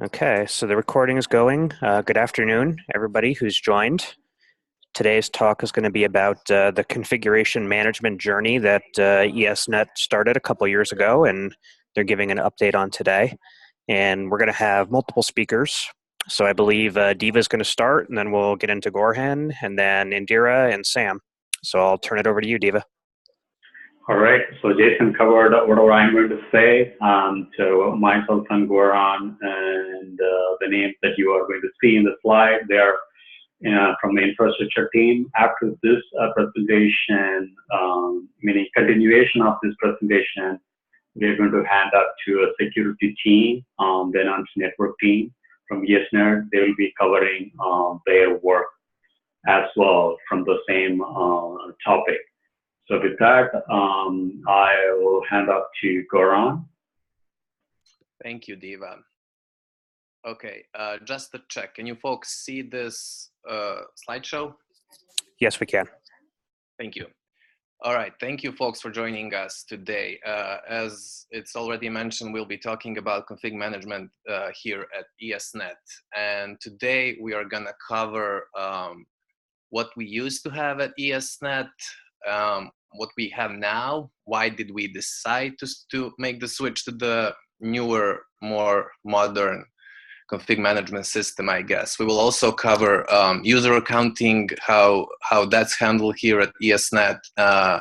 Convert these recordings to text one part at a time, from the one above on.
Okay, so the recording is going. Good afternoon, everybody who's joined. Today's talk is going to be about the configuration management journey that ESnet started a couple years ago, and they're giving an update on today. And we're going to have multiple speakers. So I believe Diva is going to start, and then we'll get into Goran, and then Indira and Sam. So I'll turn it over to you, Diva. All right, so Jason covered whatever I'm going to say. So myself and Goran, and the names that you are going to see in the slide, they are from the infrastructure team. After this presentation, meaning continuation of this presentation, we're going to hand up to a security team, then on to network team from ESnet. They will be covering their work as well from the same topic. So with that, I will hand up to Goran. Thank you, Diva. Okay, just to check, can you folks see this slideshow? Yes, we can. Thank you. All right, thank you folks for joining us today. As it's already mentioned, we'll be talking about config management here at ESnet. And today we are gonna cover what we used to have at ESnet, what we have now, why did we decide to make the switch to the newer, more modern config management system, I guess. We will also cover user accounting, how that's handled here at ESnet,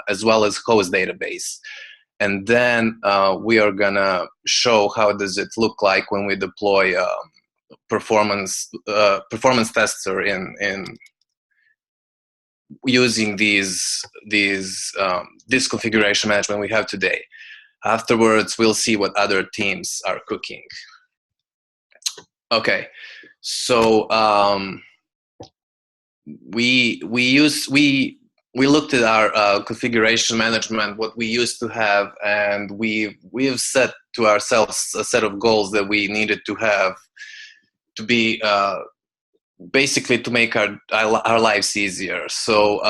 as well as host database. And then we are gonna show how does it look like when we deploy performance tester in using this configuration management we have today. Afterwards, we'll see what other teams are cooking. Okay, so we looked at our configuration management, what we used to have, and we have set to ourselves a set of goals that we needed to have to be basically to make our lives easier. So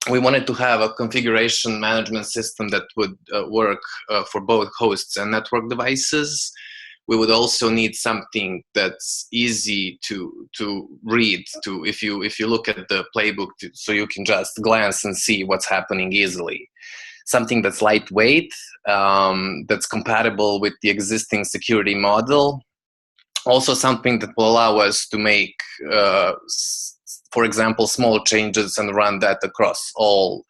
we wanted to have a configuration management system that would work for both hosts and network devices. We would also need something that's easy to read. If you look at the playbook, so you can just glance and see what's happening easily. Something that's lightweight, that's compatible with the existing security model. Also something that will allow us to make, for example, small changes and run that across all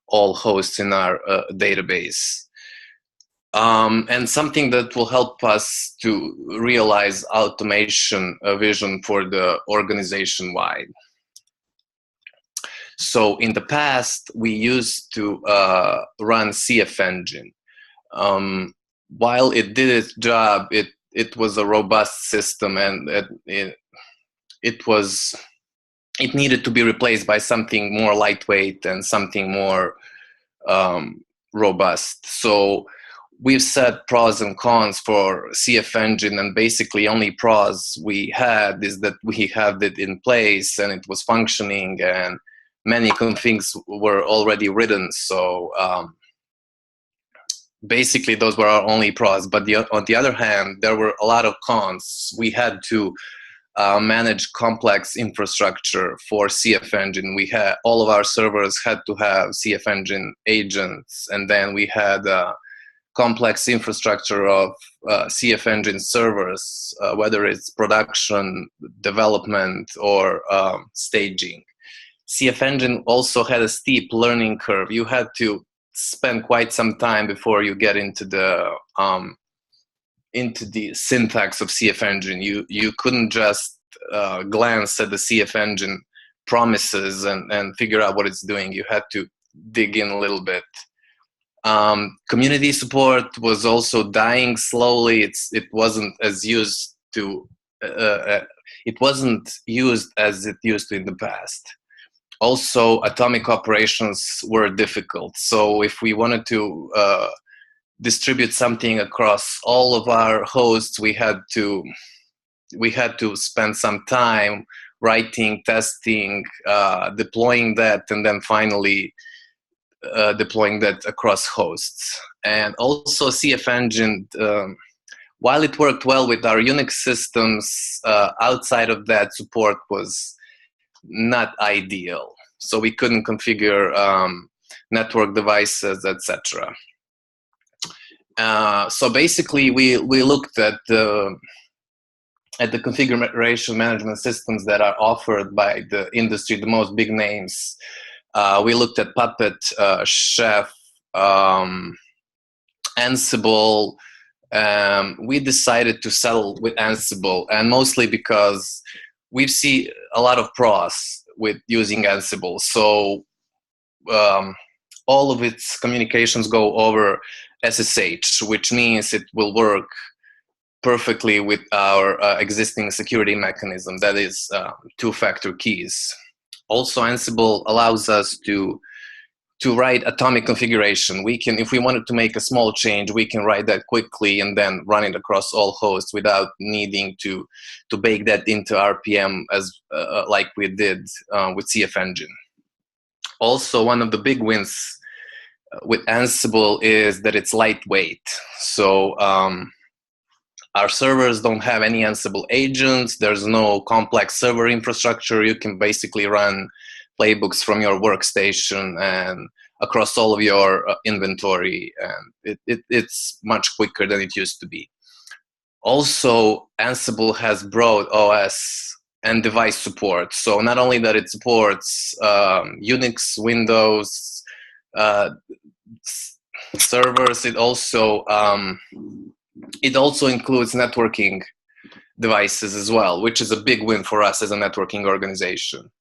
hosts in our database. And something that will help us to realize automation vision for the organization-wide. So in the past, we used to run CF Engine. While it did its job, it was a robust system, and it needed to be replaced by something more lightweight and something more robust. So we've set pros and cons for CF Engine, and basically only pros we had is that we had it in place and it was functioning, and many configs were already written. So basically those were our only pros. But on the other hand, there were a lot of cons. We had to manage complex infrastructure for CF Engine. We had all of our servers had to have CF Engine agents, and then we had complex infrastructure of CF Engine servers, whether it's production, development, or staging. CF Engine also had a steep learning curve. You had to spend quite some time before you get into the syntax of CF Engine. You couldn't just glance at the CF Engine promises and figure out what it's doing. You had to dig in a little bit. Community support was also dying slowly. It wasn't as used to. It wasn't used as it used to in the past. Also, atomic operations were difficult. So if we wanted to distribute something across all of our hosts, we had to spend some time writing, testing, deploying that, and then finally deploying that across hosts. And also CF Engine, while it worked well with our Unix systems, outside of that, support was not ideal. So we couldn't configure network devices, etc. So basically, we looked at the configuration management systems that are offered by the industry, the most big names. We looked at Puppet, Chef, Ansible. We decided to settle with Ansible, and mostly because we see a lot of pros with using Ansible. So all of its communications go over SSH, which means it will work perfectly with our existing security mechanism, that is two-factor keys. Also, Ansible allows us to write atomic configuration. We can, if we wanted to make a small change, we can write that quickly and then run it across all hosts without needing to bake that into RPM as like we did with CF Engine. Also, one of the big wins with Ansible is that it's lightweight. So our servers don't have any Ansible agents. There's no complex server infrastructure. You can basically run playbooks from your workstation and across all of your inventory, and it's much quicker than it used to be. Also, Ansible has broad OS and device support. So not only that it supports Unix, Windows, servers, it also includes networking devices as well, which is a big win for us as a networking organization.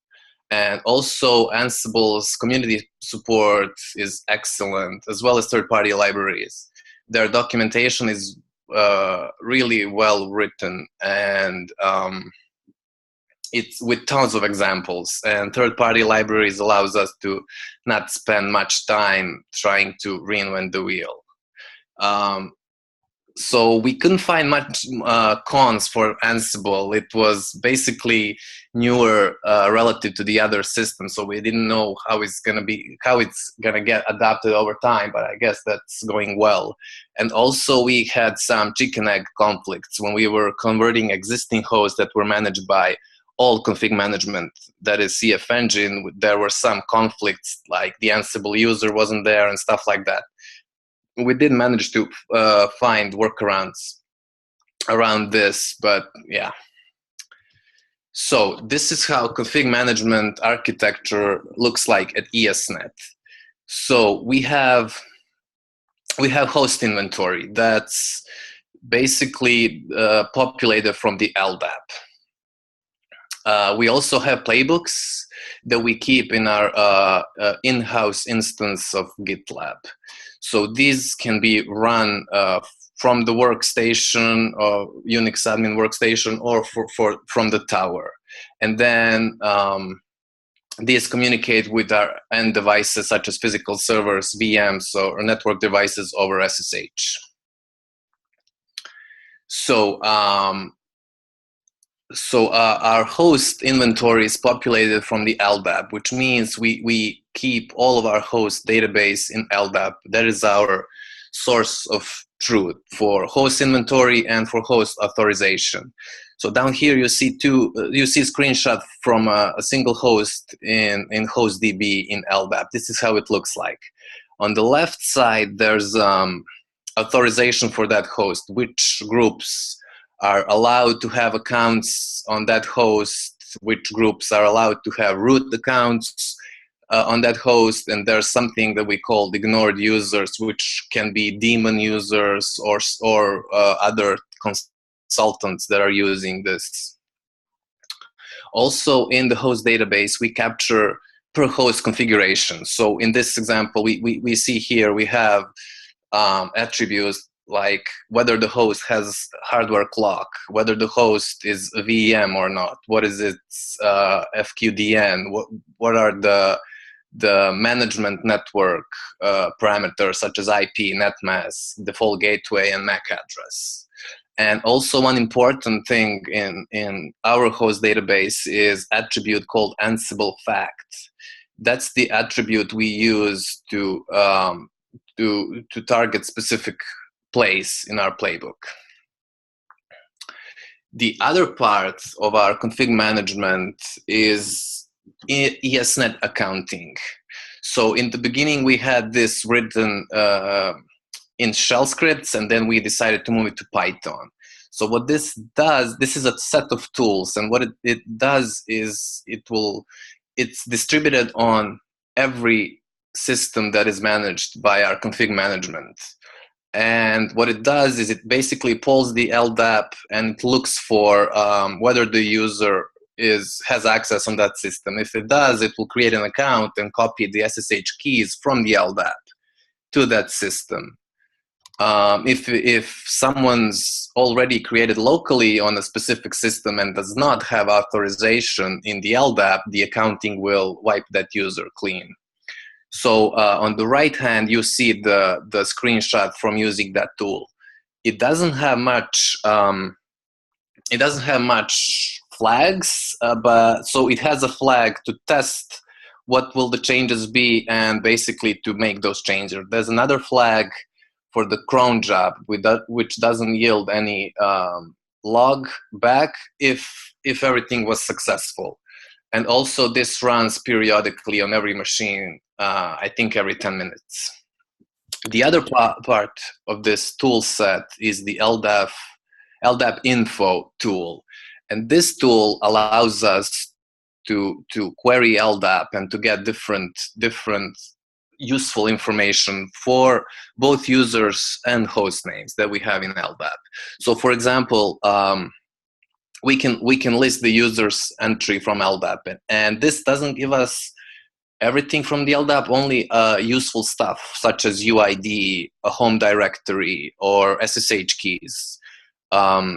And also Ansible's community support is excellent, as well as third-party libraries. Their documentation is really well written, and it's with tons of examples. And third-party libraries allows us to not spend much time trying to reinvent the wheel. So we couldn't find much cons for Ansible. It was basically newer relative to the other systems, so we didn't know how it's gonna get adapted over time. But I guess that's going well. And also, we had some chicken egg conflicts when we were converting existing hosts that were managed by all config management, that is CF Engine. There were some conflicts, like the Ansible user wasn't there and stuff like that. We did manage to find workarounds around this, but yeah. So this is how config management architecture looks like at ESnet. So we have host inventory that's basically populated from the LDAP. We also have playbooks that we keep in our in-house instance of GitLab. So these can be run from the workstation or Unix admin workstation, or from the tower. And then these communicate with our end devices, such as physical servers, VMs, or network devices over SSH. So our host inventory is populated from the LDAP, which means we keep all of our host database in LDAP. That is our source of truth for host inventory and for host authorization. So down here you see a screenshot from a single host in HostDB in LDAP. This is how it looks like. On the left side, there's authorization for that host, which groups are allowed to have accounts on that host, which groups are allowed to have root accounts on that host, and there's something that we call ignored users, which can be daemon users or other consultants that are using this. Also, in the host database, we capture per host configuration. So in this example, we see here we have attributes like whether the host has hardware clock, whether the host is a VM or not, what is its FQDN, what are the management network parameters such as IP, netmask, default gateway, and MAC address. And also one important thing in our host database is attribute called Ansible fact. that's the attribute we use to target specific place in our playbook. The other part of our config management is ESnet accounting. So in the beginning, we had this written in shell scripts, and then we decided to move it to Python. So what this does, this is a set of tools, and what it does is it's distributed on every system that is managed by our config management. And what it does is it basically pulls the LDAP and it looks for whether the user has access on that system. If it does, it will create an account and copy the SSH keys from the LDAP to that system. If someone's already created locally on a specific system and does not have authorization in the LDAP, the accounting will wipe that user clean. So on the right hand, you see the screenshot from using that tool. It doesn't have much. It doesn't have much flags, but so it has a flag to test what will the changes be and basically to make those changes. There's another flag for the cron job which doesn't yield any log back if everything was successful. And also this runs periodically on every machine, I think every 10 minutes. The other part of this tool set is the LDAP info tool. And this tool allows us to query LDAP and to get different useful information for both users and host names that we have in LDAP. So for example, we can list the user's entry from LDAP, and this doesn't give us everything from the LDAP, only useful stuff such as UID, a home directory, or SSH keys.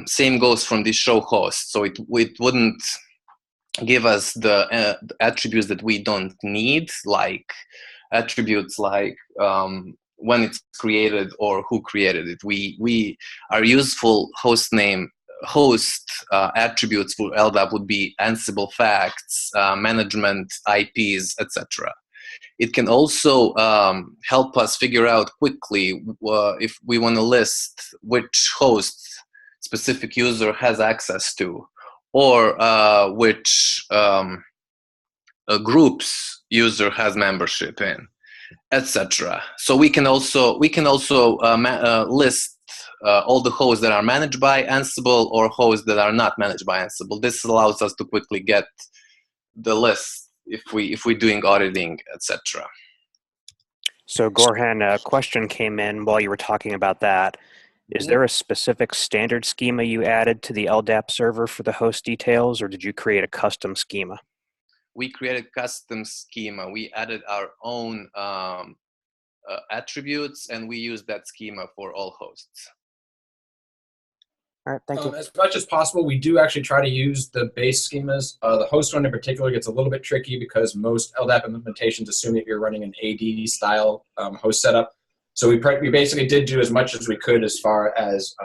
Same goes from the show host, so it wouldn't give us the attributes that we don't need, like attributes like when it's created or who created it. Our useful host attributes for LDAP would be Ansible facts, management, IPs, etc. It can also help us figure out quickly if we want to list which host specific user has access to, or which groups user has membership in, etc. So we can also list all the hosts that are managed by Ansible or hosts that are not managed by Ansible. This allows us to quickly get the list if we're doing auditing, etc. So Goran, a question came in while you were talking about that. Is there a specific standard schema you added to the LDAP server for the host details, or did you create a custom schema? We created custom schema. We added our own attributes, and we used that schema for all hosts. All right, thank you. As much as possible, we do actually try to use the base schemas. The host one in particular gets a little bit tricky because most LDAP implementations assume that you're running an AD style host setup. So we basically did do as much as we could as far as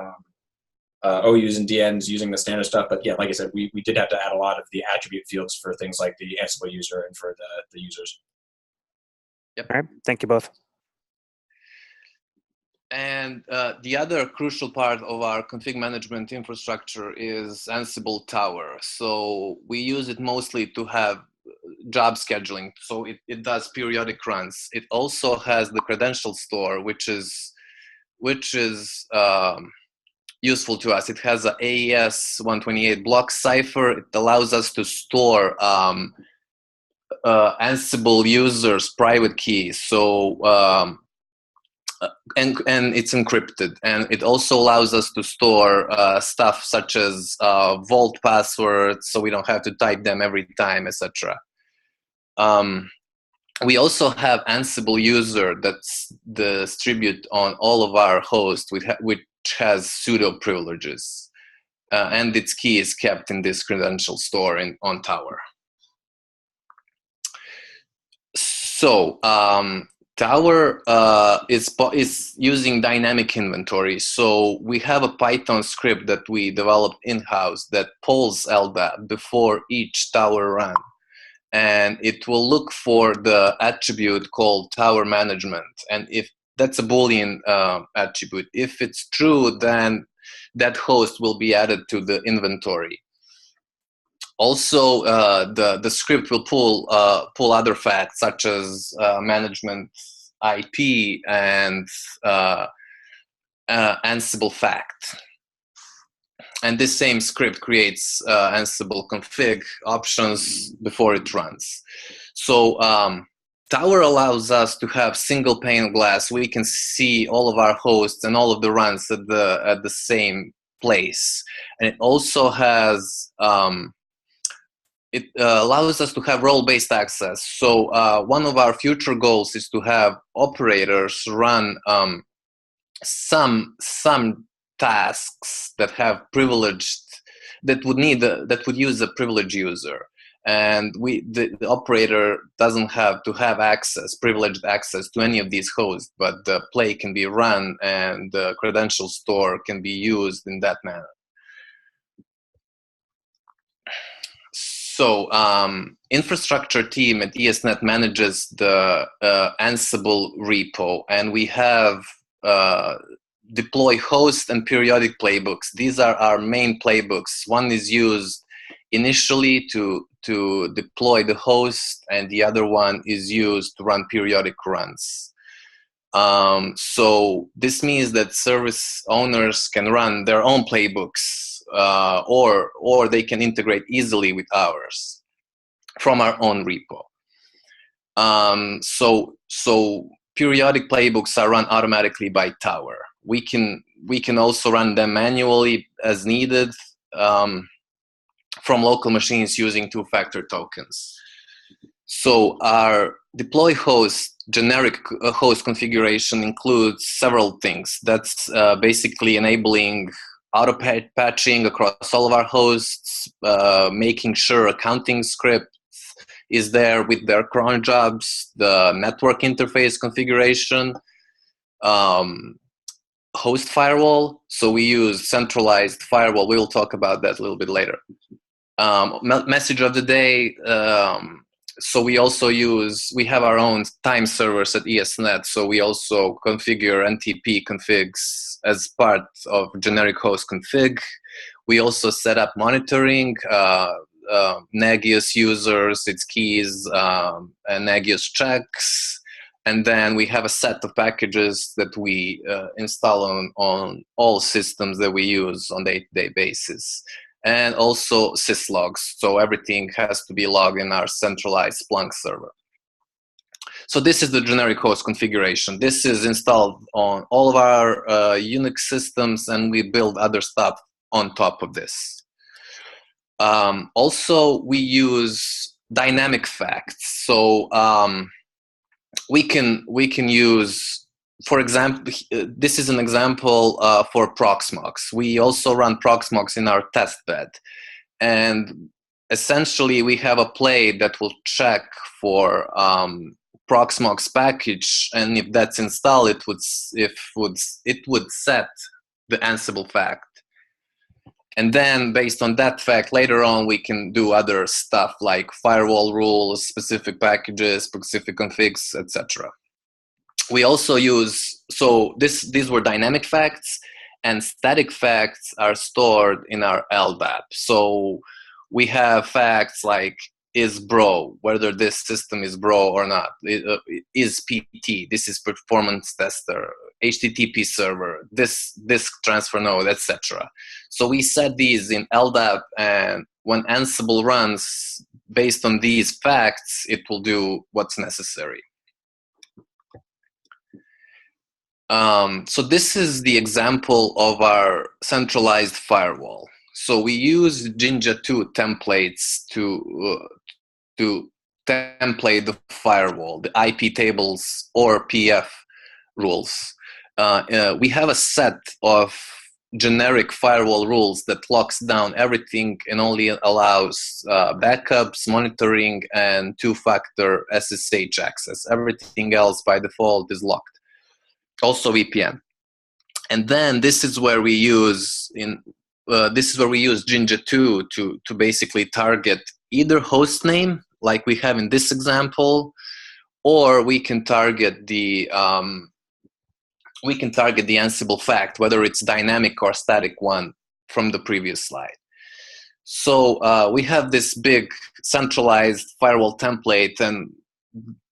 OUs and DNs using the standard stuff. But yeah, like I said, we did have to add a lot of the attribute fields for things like the Ansible user and for the users. Yep. All right, thank you both. And the other crucial part of our config management infrastructure is Ansible Tower. So we use it mostly to have job scheduling. So it does periodic runs. It also has the credential store, which is useful to us. It has a AES 128 block cipher. It allows us to store Ansible users' private keys. So and it's encrypted, and it also allows us to store stuff such as vault passwords, so we don't have to type them every time, etc. We also have Ansible user that's distributed on all of our hosts, which has pseudo privileges, and its key is kept in this credential store on Tower. So Tower is using dynamic inventory. So we have a Python script that we developed in-house that pulls LDAP before each Tower run. and it will look for the attribute called tower management. And if that's a Boolean attribute, if it's true, then that host will be added to the inventory. Also, the script will pull other facts such as management IP and Ansible fact. And this same script creates Ansible config options before it runs. So Tower allows us to have single pane of glass. We can see all of our hosts and all of the runs at the same place. And it also has allows us to have role-based access. So one of our future goals is to have operators run some tasks that have that would use a privileged user, and the operator doesn't have to have privileged access to any of these hosts, but the play can be run and the credential store can be used in that manner. So infrastructure team at ESnet manages the Ansible repo, and we have deploy host and periodic playbooks. These are our main playbooks. One is used initially to deploy the host, and the other one is used to run periodic runs. So this means that service owners can run their own playbooks, or they can integrate easily with ours from our own repo. So periodic playbooks are run automatically by Tower. We can also run them manually as needed from local machines using two-factor tokens. So our deploy host generic host configuration includes several things. That's basically enabling auto patching across all of our hosts, making sure accounting script is there with their cron jobs, the network interface configuration, host firewall. So we use centralized firewall. We'll talk about that a little bit later. Message of the day. So we have our own time servers at ESnet. So we also configure NTP configs as part of generic host config. We also set up monitoring, Nagios users, its keys, and Nagios checks. And then we have a set of packages that we install on all systems that we use on a day-to-day basis. And also syslogs, so everything has to be logged in our centralized Splunk server. So this is the generic host configuration. This is installed on all of our Unix systems, and we build other stuff on top of this. Also, we use dynamic facts. So we can use, for example, this is an example for Proxmox. We also run Proxmox in our test bed. And essentially, we have a play that will check for Proxmox package, and if that's installed, it would set the Ansible fact. And then, based on that fact, later on, we can do other stuff like firewall rules, specific packages, specific configs, etc. We also use, so these were dynamic facts, and static facts are stored in our LDAP. So we have facts like is bro, whether this system is bro or not, is PT, this is performance tester, HTTP server, this disk transfer node, etc. So we set these in LDAP, and when Ansible runs based on these facts, it will do what's necessary. So this is the example of our centralized firewall. So we use Jinja 2 templates to template the firewall, the IP tables or PF rules. We have a set of generic firewall rules that locks down everything and only allows backups, monitoring, and two-factor SSH access. Everything else by default is locked. Also VPN. And then this is where we use Jinja 2 to basically target either host name like we have in this example, or we can target the Ansible fact, whether it's dynamic or static one from the previous slide. So we have this big centralized firewall template, and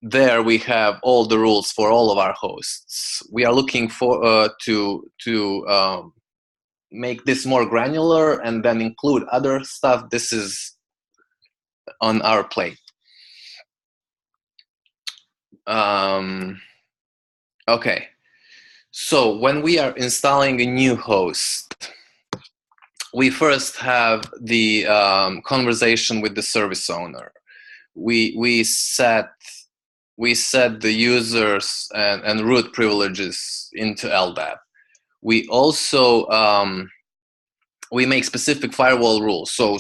there we have all the rules for all of our hosts. We are looking for to make this more granular and then include other stuff. This is on our plate. Okay, so when we are installing a new host, we first have the conversation with the service owner. We set the users and root privileges into LDAP. We also we make specific firewall rules. So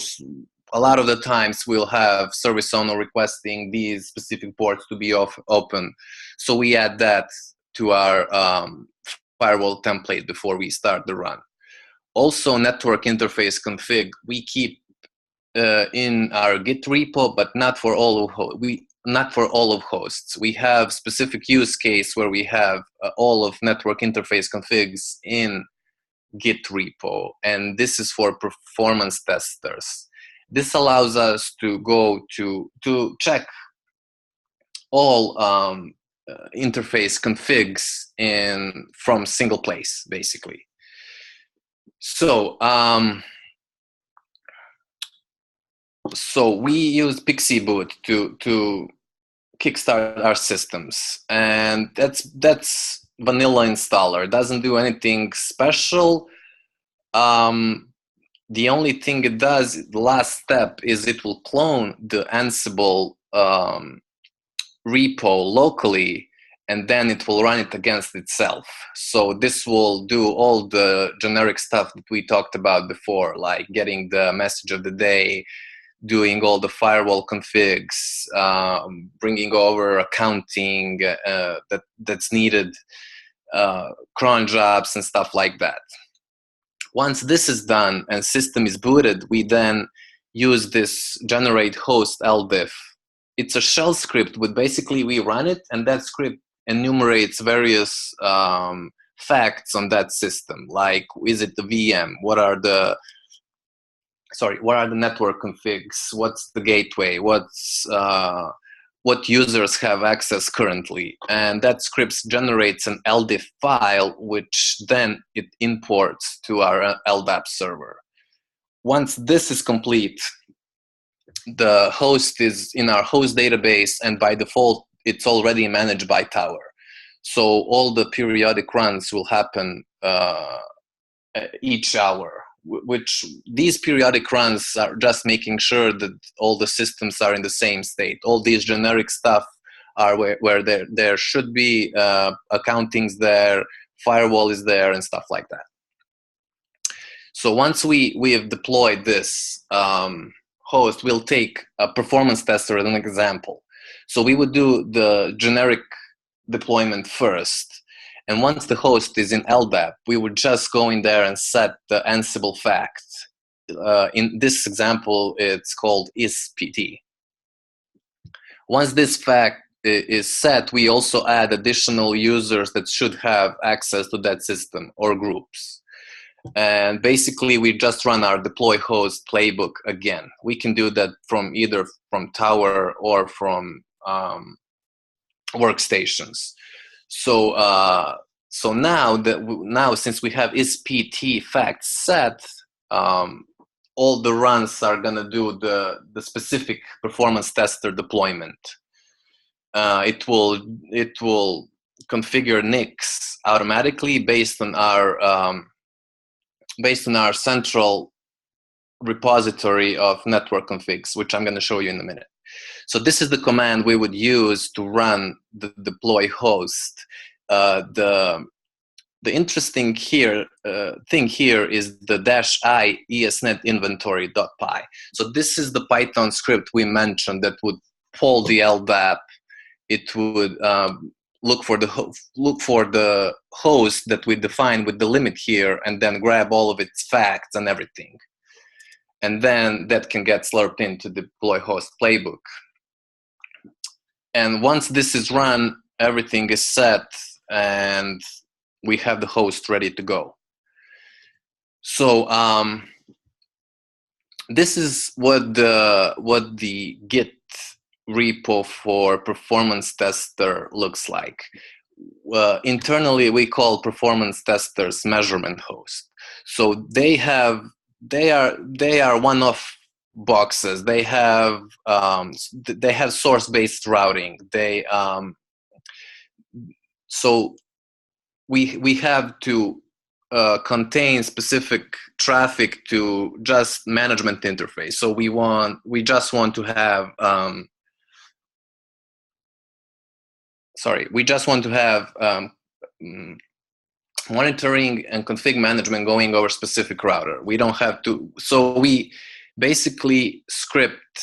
a lot of the times we'll have service owner requesting these specific ports to be open. So we add that to our firewall template before we start the run. Also, network interface config we keep in our Git repo, but not for all of hosts. We have specific use case where we have all of network interface configs in Git repo, and this is for performance testers. This allows us to go to check all interface configs from single place, basically. So so we use Pixie Boot to kickstart our systems, and that's vanilla installer. Doesn't do anything special. The only thing it does, the last step, is it will clone the Ansible repo locally, and then it will run it against itself. So this will do all the generic stuff that we talked about before, like getting the message of the day, doing all the firewall configs, bringing over accounting that's needed, cron jobs and stuff like that. Once this is done and system is booted, we then use this generate host LDIF. It's a shell script, but basically we run it, and that script enumerates various facts on that system, like is it the VM? What are the network configs? What's the gateway? What users have access currently? And that script generates an LDIF file, which then it imports to our LDAP server. Once this is complete, the host is in our host database, and by default, it's already managed by Tower. So all the periodic runs will happen each hour, which these periodic runs are just making sure that all the systems are in the same state. All these generic stuff are where there should be, accounting's there, firewall is there, and stuff like that. So once we have deployed this host, we'll take a performance tester as an example. So we would do the generic deployment first. And once the host is in LDAP, we would just go in there and set the Ansible fact. In this example, it's called ispt. Once this fact is set, we also add additional users that should have access to that system or groups. And basically, we just run our deploy host playbook again. We can do that from either from Tower or from workstations. So now since we have ispt facts set, all the runs are gonna do the specific performance tester deployment. It will configure NICs automatically based on our central repository of network configs, which I'm gonna show you in a minute. So this is the command we would use to run the deploy host. The interesting thing here is the -i ESnet inventory.py. So this is the Python script we mentioned that would pull the LDAP. It would look for the host that we define with the limit here, and then grab all of its facts and everything. And then that can get slurped into the deploy host playbook. And once this is run, everything is set, and we have the host ready to go. So this is what the Git repo for performance tester looks like. Internally, we call performance testers measurement host. So they are one-off boxes. They have source-based routing. So we have to contain specific traffic to just management interface. So we just want to have monitoring and config management going over specific router. We don't have to. So we basically script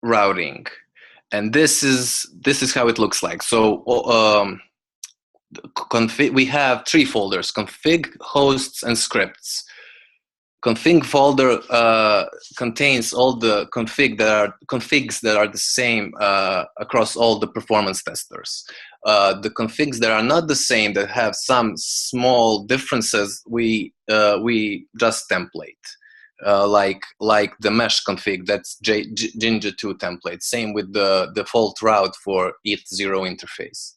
routing, and this is how it looks like. So we have 3 folders: config, hosts, and scripts. Config folder contains all the configs that are the same across all the performance testers. The configs that are not the same, that have some small differences, we just template, like the mesh config. That's Jinja 2 template. Same with the default route for ETH0 interface.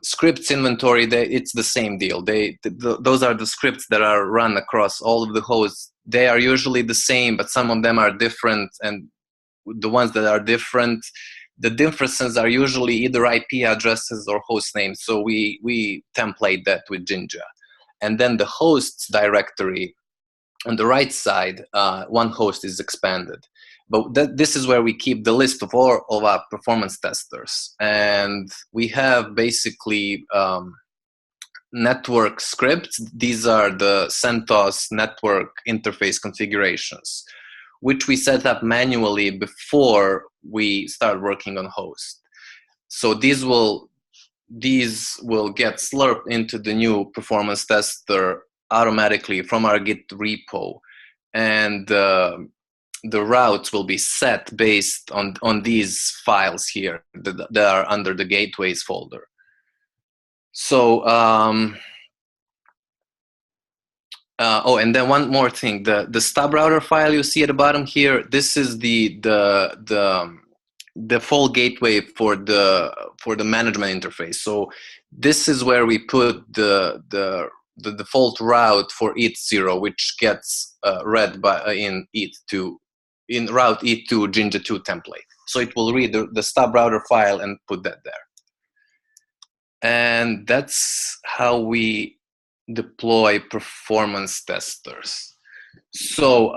Scripts inventory, it's the same deal. Those are the scripts that are run across all of the hosts. They are usually the same, but some of them are different, and the ones that are different, the differences are usually either IP addresses or host names. So we template that with Jinja. And then the hosts directory on the right side, one host is expanded. But this is where we keep the list of all of our performance testers. And we have basically network scripts. These are the CentOS network interface configurations, which we set up manually before we start working on host. So these will get slurped into the new performance tester automatically from our Git repo. And the routes will be set based on these files here that are under the gateways folder. So, and then one more thing, the stub router file you see at the bottom here, this is the full gateway for the management interface. So this is where we put the default route for ETH0, which gets read in route ETH2 Jinja 2 template. So it will read the stub router file and put that there. And that's how we deploy performance testers. So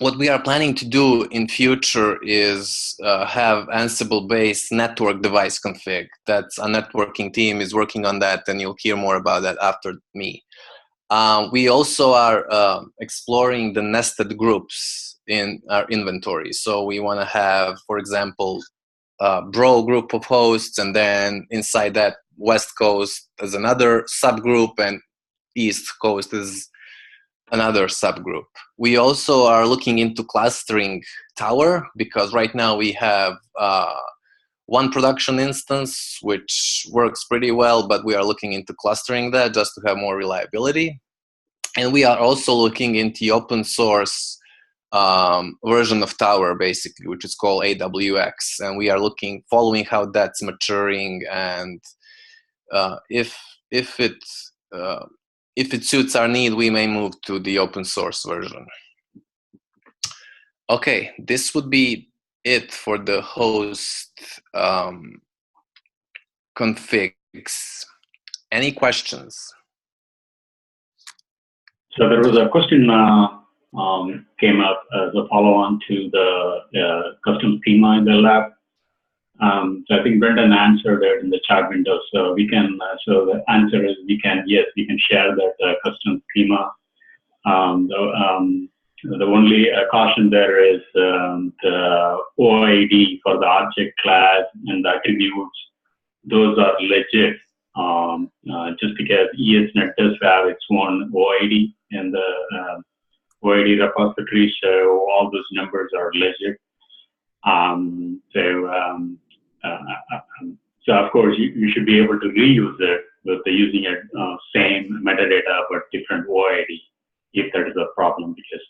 what we are planning to do in future is have Ansible-based network device config. That's a networking team is working on that, and you'll hear more about that after me. We also are exploring the nested groups in our inventory. So we want to have, for example, Bro group of hosts, and then inside that, West Coast as another subgroup, and East Coast is another subgroup. We also are looking into clustering Tower, because right now we have one production instance, which works pretty well, but we are looking into clustering that just to have more reliability. And we are also looking into the open source version of Tower, basically, which is called AWX. And we are following how that's maturing, and if it suits our need, we may move to the open source version. Okay, this would be it for the host configs. Any questions? So there was a question came up as a follow-on to the custom schema in the lab. So I think Brendan answered it in the chat window. So we can. So the answer is we can share that custom schema. The only caution there is the OID for the object class and the attributes. Those are legit. Just because ESnet does have its own OID in the OID repository, so all those numbers are legit. So of course you should be able to reuse it with using a same metadata but different OID if that is a problem, because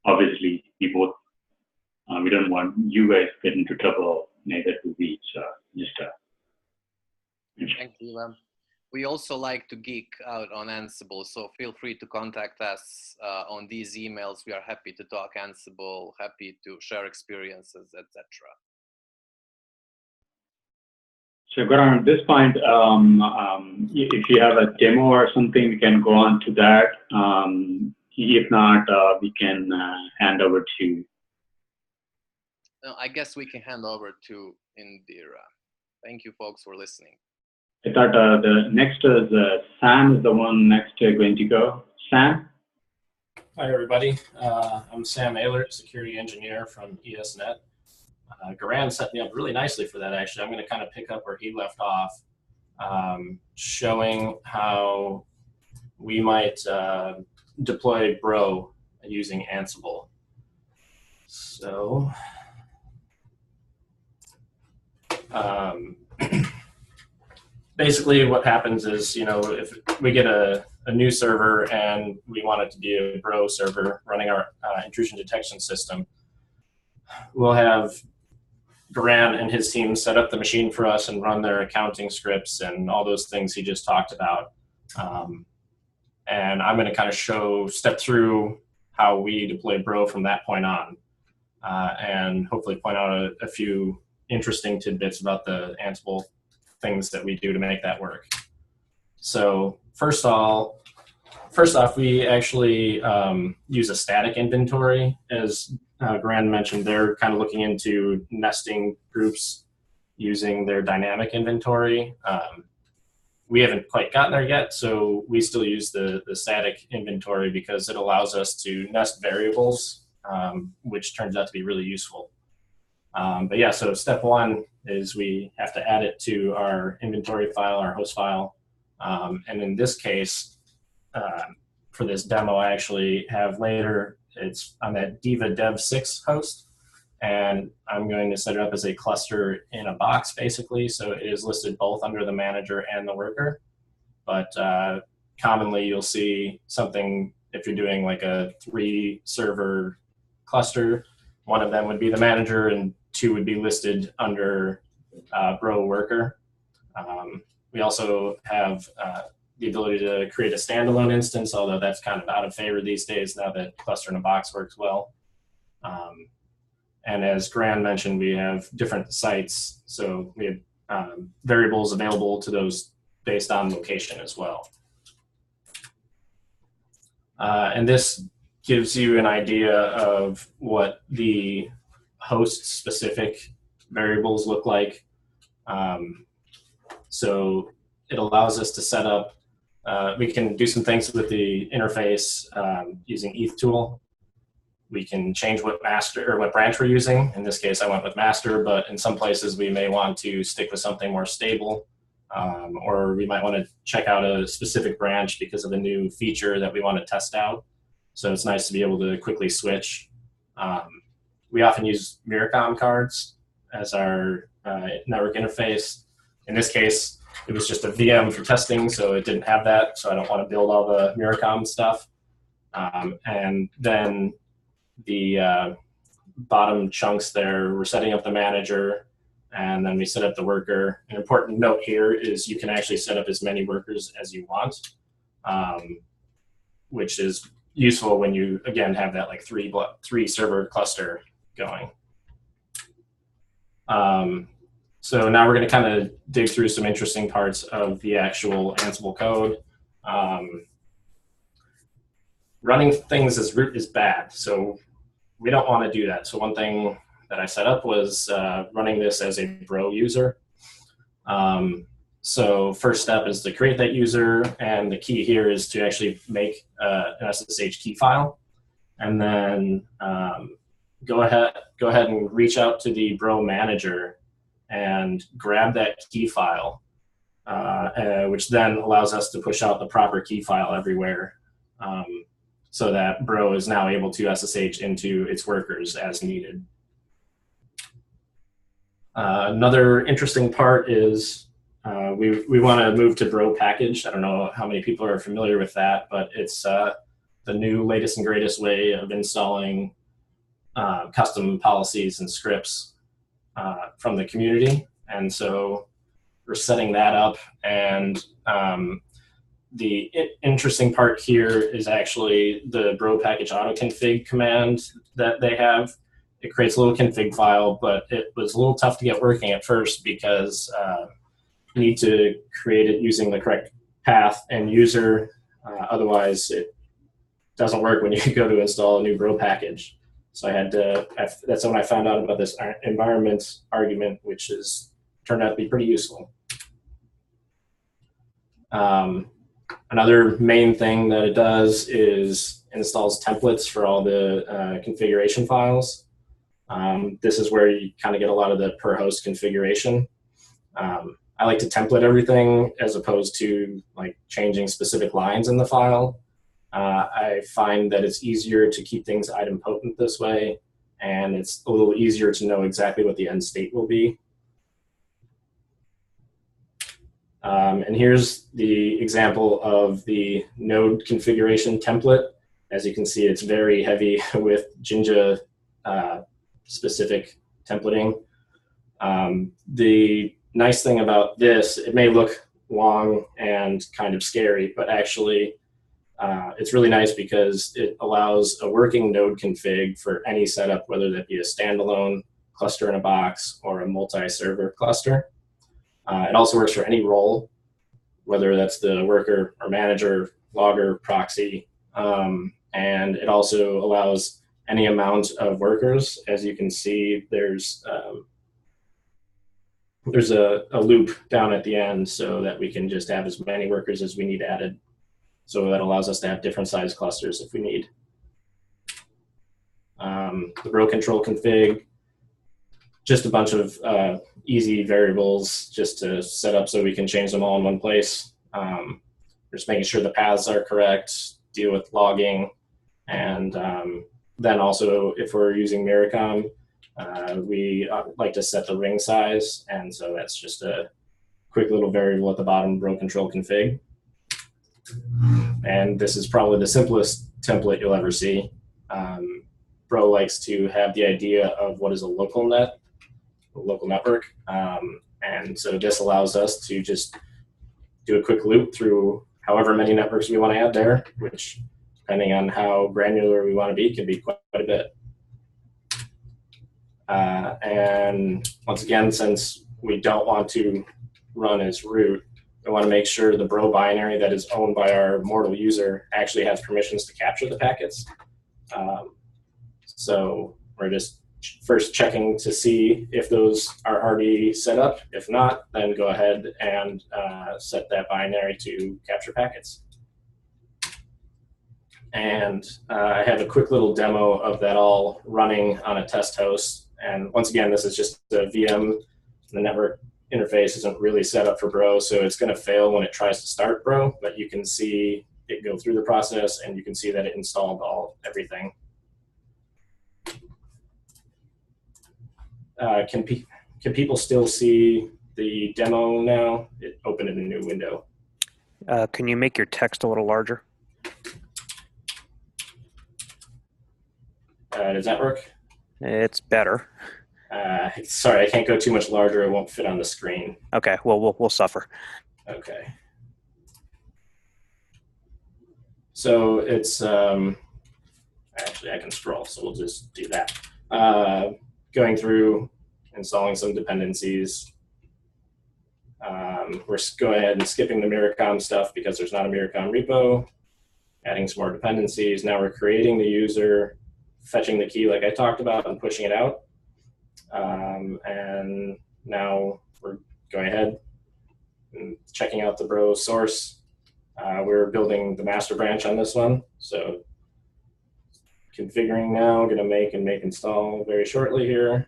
obviously we don't want you guys to get into trouble, neither do we. So just Thank you. We also like to geek out on Ansible, so feel free to contact us on these emails. We are happy to talk Ansible, happy to share experiences, etc. So Goran, at this point, if you have a demo or something, we can go on to that. If not, we can hand over to. No, I guess we can hand over to Indira. Thank you, folks, for listening. I thought the next is Sam is the one next going to go. Sam? Hi, everybody. I'm Sam Oehlert, security engineer from ESnet. Goran set me up really nicely for that, actually. I'm going to kind of pick up where he left off, showing how we might deploy Bro using Ansible. So, basically what happens is, if we get a new server and we want it to be a Bro server running our intrusion detection system, we'll have Goran and his team set up the machine for us and run their accounting scripts and all those things he just talked about. And I'm going to kind of step through how we deploy Bro from that point on, and hopefully point out a few interesting tidbits about the Ansible things that we do to make that work. So first off, we actually use a static inventory. As Goran mentioned, they're kind of looking into nesting groups using their dynamic inventory. We haven't quite gotten there yet, so we still use the static inventory because it allows us to nest variables, which turns out to be really useful. But yeah, so step one is we have to add it to our inventory file, our host file. And in this case, for this demo, I actually have later, it's on that Diva Dev 6 host, and I'm going to set it up as a cluster in a box, basically. So it is listed both under the manager and the worker. But commonly, you'll see something, if you're doing like a 3-server cluster, one of them would be the manager and 2 would be listed under Bro worker. We also have the ability to create a standalone instance, although that's kind of out of favor these days now that cluster in a box works well. And as Goran mentioned, we have different sites, so we have variables available to those based on location as well. And this gives you an idea of what the host-specific variables look like. So it allows us to set up, we can do some things with the interface using ETH tool. We can change what master or what branch we're using. In this case, I went with master, but in some places we may want to stick with something more stable, or we might want to check out a specific branch because of a new feature that we want to test out. So it's nice to be able to quickly switch. We often use Muruganantham cards as our network interface. In this case, it was just a VM for testing, so it didn't have that, so I don't want to build all the Muruganantham stuff. And then the bottom chunks there, we're setting up the manager, and then we set up the worker. An important note here is you can actually set up as many workers as you want, which is useful when you, again, have that like 3-server cluster going. So now we're going to kind of dig through some interesting parts of the actual Ansible code. Running things as root is bad, so we don't want to do that. So one thing that I set up was running this as a Bro user. So first step is to create that user, and the key here is to actually make an SSH key file, and then go ahead and reach out to the Bro manager and grab that key file, which then allows us to push out the proper key file everywhere, so that Bro is now able to SSH into its workers as needed. Another interesting part is we want to move to Bro package. I don't know how many people are familiar with that, but it's the new latest and greatest way of installing custom policies and scripts from the community. And so we're setting that up. And the interesting part here is actually the Bro package autoconfig command that they have. It creates a little config file, but it was a little tough to get working at first because you need to create it using the correct path and user. Otherwise, it doesn't work when you go to install a new Bro package. So I had to, that's when I found out about this environment argument, which has turned out to be pretty useful. Another main thing that it does is installs templates for all the configuration files. This is where you kind of get a lot of the per host configuration. I like to template everything as opposed to like changing specific lines in the file. I find that it's easier to keep things idempotent this way, and it's a little easier to know exactly what the end state will be. And here's the example of the node configuration template. As you can see, it's very heavy with Jinja specific templating. The nice thing about this, it may look long and kind of scary, but actually it's really nice because it allows a working node config for any setup, whether that be a standalone cluster in a box or a multi-server cluster. It also works for any role, whether that's the worker or manager, logger, proxy, and it also allows any amount of workers. As you can see, there's a loop down at the end so that we can just have as many workers as we need added. So that allows us to have different size clusters if we need. The row control config, just a bunch of easy variables just to set up so we can change them all in one place. Just making sure the paths are correct, deal with logging, and then also if we're using Miracom, we like to set the ring size, and so that's just a quick little variable at the bottom, row control config. And this is probably the simplest template you'll ever see. Bro likes to have the idea of what is a local network. And so this allows us to just do a quick loop through however many networks we want to add there, which depending on how granular we want to be, can be quite a bit. And once again, since we don't want to run as root, we want to make sure the Bro binary that is owned by our mortal user actually has permissions to capture the packets. So we're just first checking to see if those are already set up. If not, then go ahead and set that binary to capture packets. And I have a quick little demo of that all running on a test host. And once again, this is just a VM. The network interface isn't really set up for Bro, so it's going to fail when it tries to start Bro, but you can see it go through the process, and you can see that it installed everything. Can people still see the demo now? It opened in a new window. Can you make your text a little larger? Does that work? It's better. Sorry, I can't go too much larger. It won't fit on the screen. Okay, well, we'll suffer. Okay. So it's, actually I can scroll, so we'll just do that. Going through, installing some dependencies. We're going ahead and skipping the Miracom stuff because there's not a Miracom repo. Adding some more dependencies. Now we're creating the user, fetching the key like I talked about, and pushing it out. And now we're going ahead and checking out the Bro source. We're building the master branch on this one. So configuring now, going to make and make install very shortly here.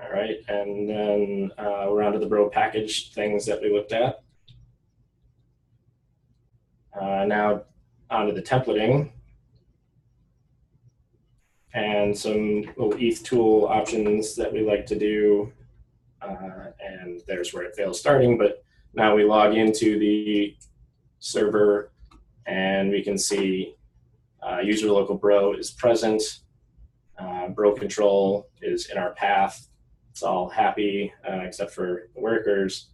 All right, and then we're onto the Bro package things that we looked at. now onto the templating and some little ETH tool options that we like to do. And there's where it fails starting, but now we log into the server and we can see user local bro is present. Bro control is in our path. It's all happy except for the workers.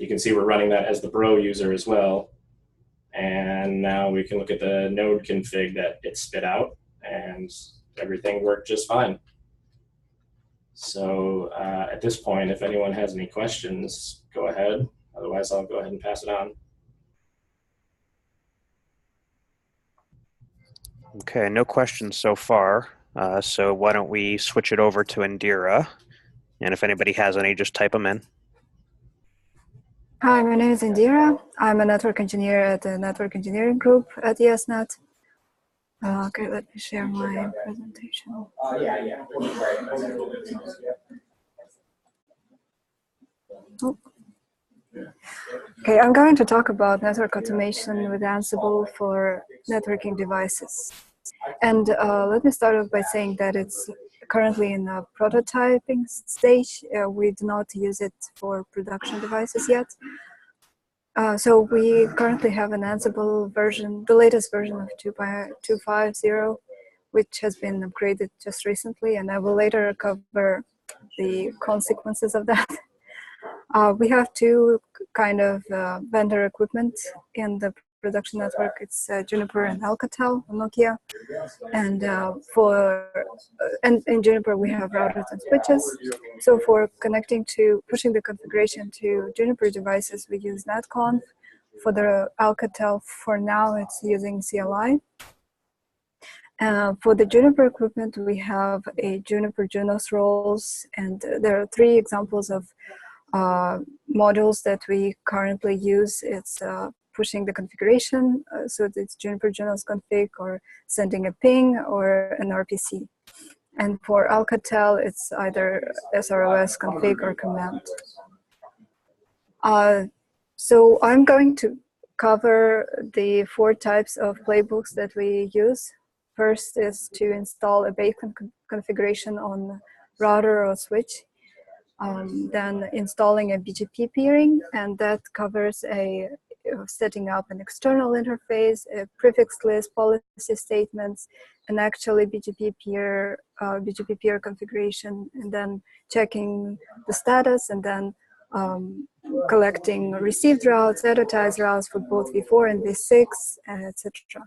You can see we're running that as the bro user as well. And now we can look at the node config that it spit out, and everything worked just fine. So at this point, if anyone has any questions, go ahead. Otherwise, I'll go ahead and pass it on. Okay, no questions so far. So why don't we switch it over to Indira? And if anybody has any, just type them in. Hi, my name is Indira. I'm a network engineer at the network engineering group at ESnet. Okay, let me share my presentation. Oh. Okay, I'm going to talk about network automation with Ansible for networking devices. And let me start off by saying that it's currently in a prototyping stage. We do not use it for production devices yet. So we currently have an Ansible version, the latest version of 2.50, which has been upgraded just recently, and I will later cover the consequences of that. We have two kind of vendor equipment in the production network. It's Juniper and Alcatel, Nokia, and in Juniper we have routers and switches. So for pushing the configuration to Juniper devices, we use netconf. For the Alcatel, for now, it's using CLI. For the Juniper equipment, we have a Juniper Junos roles, and there are three examples of modules that we currently use. It's pushing the configuration, so it's Juniper Junos config, or sending a ping, or an RPC. And for Alcatel, it's either SROS config or command. So I'm going to cover the 4 types of playbooks that we use. First is to install a base configuration on router or switch. Then installing a BGP peering, and that covers setting up an external interface, a prefix list, policy statements, and actually BGP peer configuration, and then checking the status, and then collecting received routes, advertised routes for both v4 and v6, etc.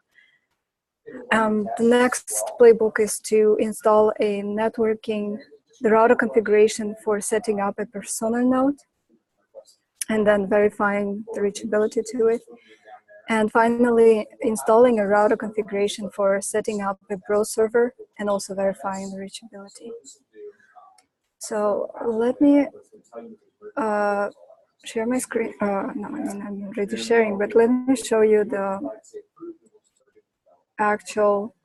The next playbook is to install the router configuration for setting up a persona node, and then verifying the reachability to it. And finally, installing a router configuration for setting up a bro server and also verifying the reachability. So let me share my screen. No, I mean, I'm already sharing, but let me show you the actual.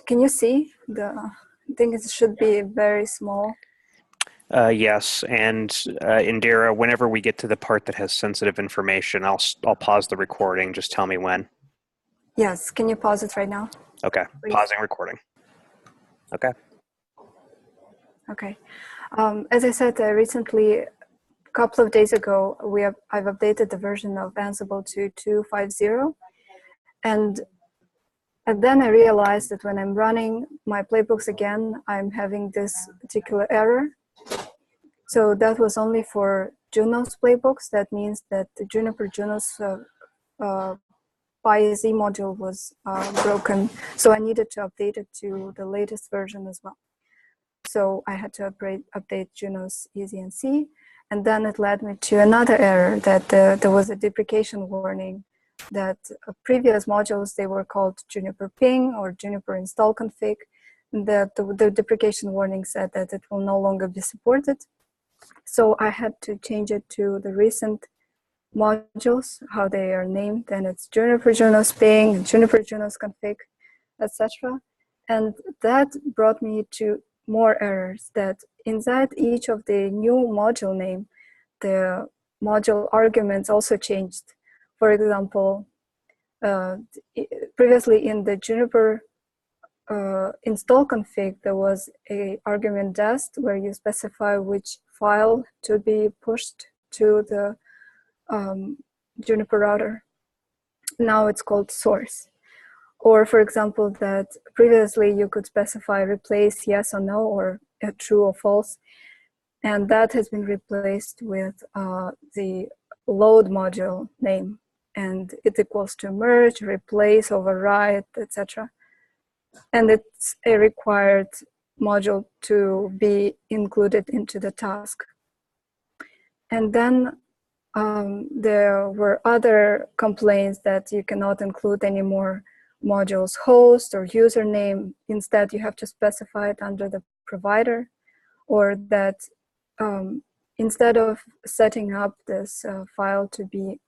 Can you see I think it should be very small. Yes, and Indira, whenever we get to the part that has sensitive information, I'll pause the recording. Just tell me when. Yes, can you pause it right now? Okay, please. Pausing recording. Okay. Okay. As I said, recently, a couple of days ago, I've updated the version of Ansible to 2.50, and then I realized that when I'm running my playbooks again, I'm having this particular error. So that was only for Junos playbooks. That means that the Juniper Junos PyZ module was broken. So I needed to update it to the latest version as well. So I had to update Junos EZNC, and then it led me to another error that there was a deprecation warning that previous modules, they were called Juniper Ping or Juniper Install Config, that the deprecation warning said that it will no longer be supported. So I had to change it to the recent modules, how they are named, and it's Juniper Junos Ping, Juniper Junos Config, etc. And that brought me to more errors, that inside each of the new module name, the module arguments also changed for example, previously in the Juniper install config, there was a argument dest where you specify which file to be pushed to the Juniper router. Now it's called source. Or for example, that previously you could specify replace yes or no, or true or false. And that has been replaced with the load module name. And it equals to merge, replace, override, etc. And it's a required module to be included into the task. And then there were other complaints that you cannot include any more modules host or username. Instead, you have to specify it under the provider, or that instead of setting up this file to be,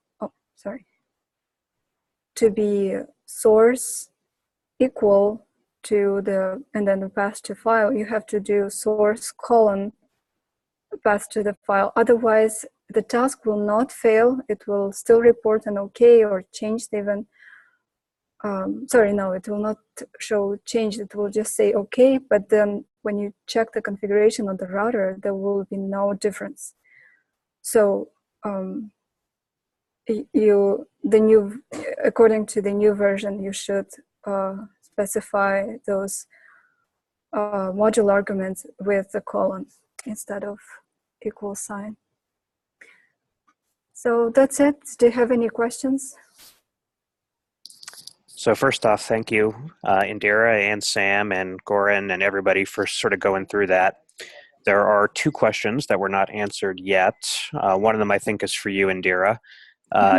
to be source equal to the, and then the path to file, you have to do source colon path to the file. Otherwise, the task will not fail. It will still report an OK or changed even. It will not show change. It will just say OK, but then when you check the configuration of the router, there will be no difference. So according to the new version, you should specify those module arguments with the colon instead of equal sign. So that's it. Do you have any questions? So first off, thank you, Indira and Sam and Goran and everybody for sort of going through that. There are two questions that were not answered yet. One of them I think is for you, Indira.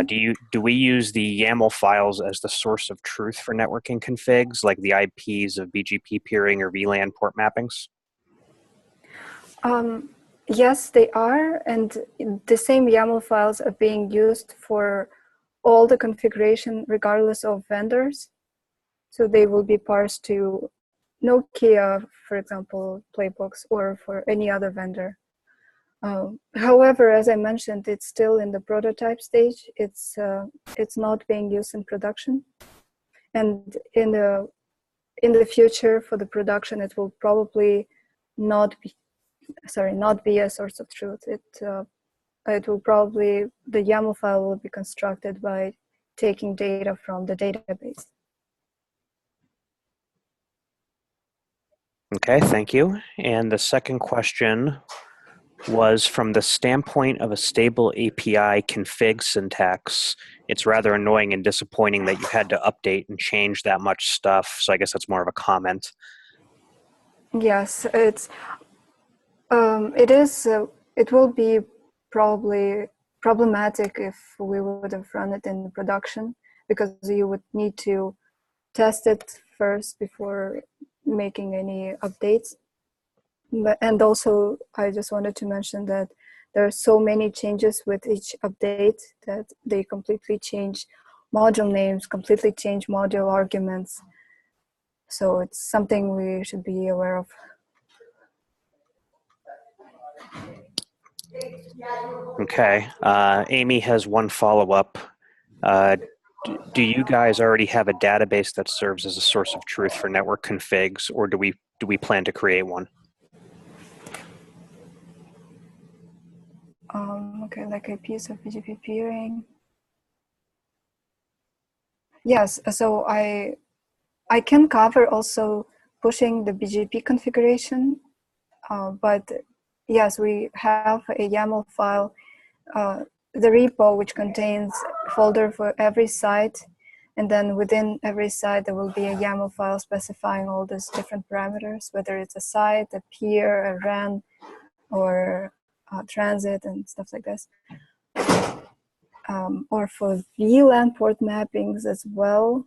Do we use the YAML files as the source of truth for networking configs, like the IPs of BGP peering or VLAN port mappings? Yes, they are, and the same YAML files are being used for all the configuration regardless of vendors. So they will be parsed to Nokia, for example, Playbooks, or for any other vendor. However, as I mentioned, it's still in the prototype stage. It's not being used in production, and in the future for the production, it will probably not be a source of truth. It will probably, the YAML file will be constructed by taking data from the database. Okay, thank you. And the second question was, from the standpoint of a stable API config syntax, it's rather annoying and disappointing that you had to update and change that much stuff. So I guess that's more of a comment. Yes, it is. It will be probably problematic if we would have run it in production, because you would need to test it first before making any updates. And also, I just wanted to mention that there are so many changes with each update that they completely change module names, completely change module arguments. So it's something we should be aware of. Okay, Amy has one follow-up. Do you guys already have a database that serves as a source of truth for network configs, or do we plan to create one? Okay, like a piece of BGP peering. Yes, so I can cover also pushing the BGP configuration, but yes, we have a YAML file, the repo, which contains a folder for every site, and then within every site there will be a YAML file specifying all these different parameters, whether it's a site, a peer, a RAN, or transit and stuff like this. Or for VLAN port mappings as well.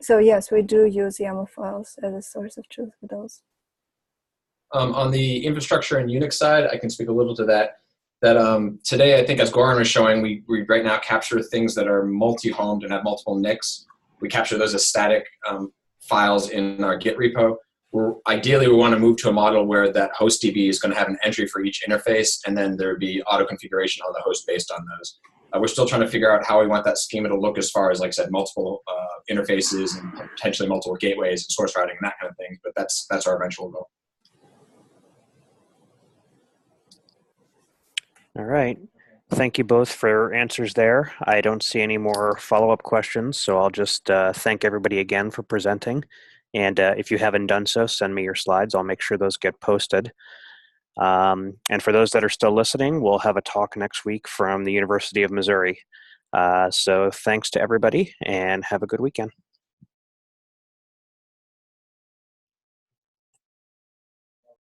So yes, we do use YAML files as a source of truth for those. On the infrastructure and Unix side, I can speak a little to that. Today, I think as Goran was showing, we right now capture things that are multi-homed and have multiple NICs. We capture those as static files in our Git repo. Ideally, we want to move to a model where that host DB is going to have an entry for each interface, and then there would be auto configuration on the host based on those. We're still trying to figure out how we want that schema to look as far as, like I said, multiple interfaces and potentially multiple gateways and source routing and that kind of thing. But that's our eventual goal. All right. Thank you both for answers there. I don't see any more follow-up questions, so I'll just thank everybody again for presenting. And if you haven't done so, send me your slides. I'll make sure those get posted. And for those that are still listening, we'll have a talk next week from the University of Missouri. So thanks to everybody, and have a good weekend.